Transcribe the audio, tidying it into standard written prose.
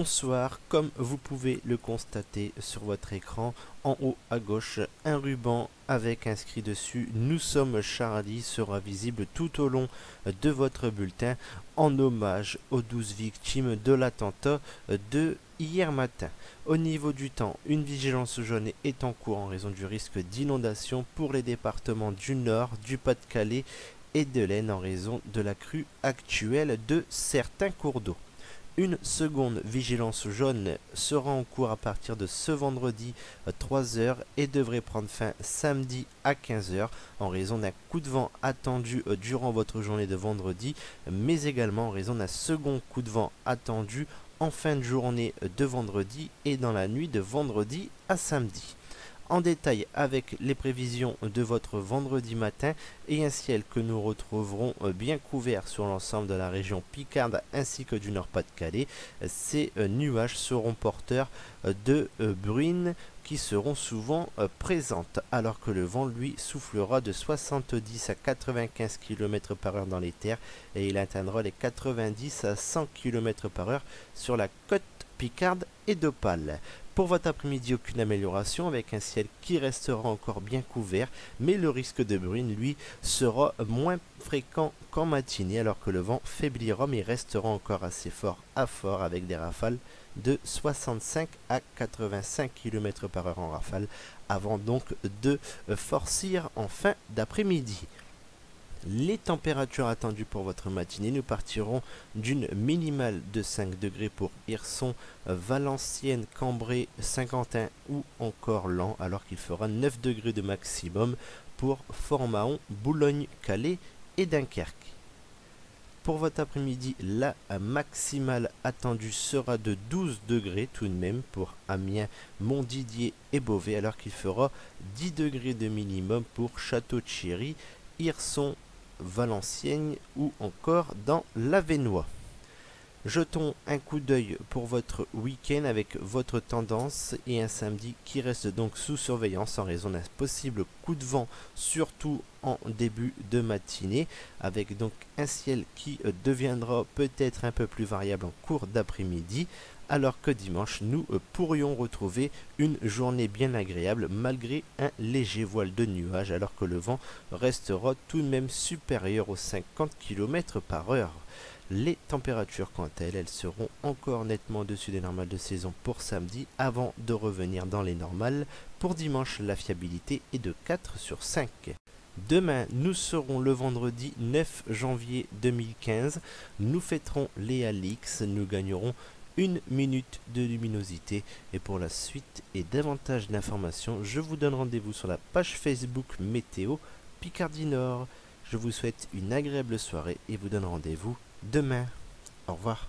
Bonsoir, comme vous pouvez le constater sur votre écran, en haut à gauche, un ruban avec inscrit dessus "Nous sommes Charlie" sera visible tout au long de votre bulletin en hommage aux 12 victimes de l'attentat de hier matin. Au niveau du temps, une vigilance jaune est en cours en raison du risque d'inondation pour les départements du Nord, du Pas-de-Calais et de l'Aisne en raison de la crue actuelle de certains cours d'eau. Une seconde vigilance jaune sera en cours à partir de ce vendredi 3 heures et devrait prendre fin samedi à 15 heures en raison d'un coup de vent attendu durant votre journée de vendredi, mais également en raison d'un second coup de vent attendu en fin de journée de vendredi et dans la nuit de vendredi à samedi. En détail avec les prévisions de votre vendredi matin et un ciel que nous retrouverons bien couvert sur l'ensemble de la région Picarde ainsi que du Nord-Pas-de-Calais. Ces nuages seront porteurs de bruines qui seront souvent présentes alors que le vent lui soufflera de 70 à 95 km par heure dans les terres et il atteindra les 90 à 100 km par heure sur la côte Picarde et d'Opale. Pour votre après-midi, aucune amélioration avec un ciel qui restera encore bien couvert, mais le risque de bruine, lui, sera moins fréquent qu'en matinée alors que le vent faiblira mais restera encore assez fort à fort avec des rafales de 65 à 85 km par heure en rafale avant donc de forcir en fin d'après-midi. Les températures attendues pour votre matinée, nous partirons d'une minimale de 5 degrés pour Hirson, Valenciennes, Cambrai, Saint-Quentin ou encore Laon, alors qu'il fera 9 degrés de maximum pour Fort-Mahon, Boulogne, Calais et Dunkerque. Pour votre après-midi, la maximale attendue sera de 12 degrés tout de même pour Amiens, Montdidier et Beauvais, alors qu'il fera 10 degrés de minimum pour Château-Thierry, Hirson, Valenciennes ou encore dans l'Avesnois. Jetons un coup d'œil pour votre week-end avec votre tendance et un samedi qui reste donc sous surveillance en raison d'un possible coup de vent, surtout en début de matinée, avec donc un ciel qui deviendra peut-être un peu plus variable en cours d'après-midi, alors que dimanche nous pourrions retrouver une journée bien agréable malgré un léger voile de nuages, alors que le vent restera tout de même supérieur aux 50 km par heure. Les températures, quant à elles, seront encore nettement au-dessus des normales de saison pour samedi avant de revenir dans les normales. Pour dimanche, la fiabilité est de 4 sur 5. Demain, nous serons le vendredi 9 janvier 2015. Nous fêterons les Alix. Nous gagnerons 1 minute de luminosité. Et pour la suite et davantage d'informations, je vous donne rendez-vous sur la page Facebook Météo Picardie Nord. Je vous souhaite une agréable soirée et vous donne rendez-vous demain. Au revoir.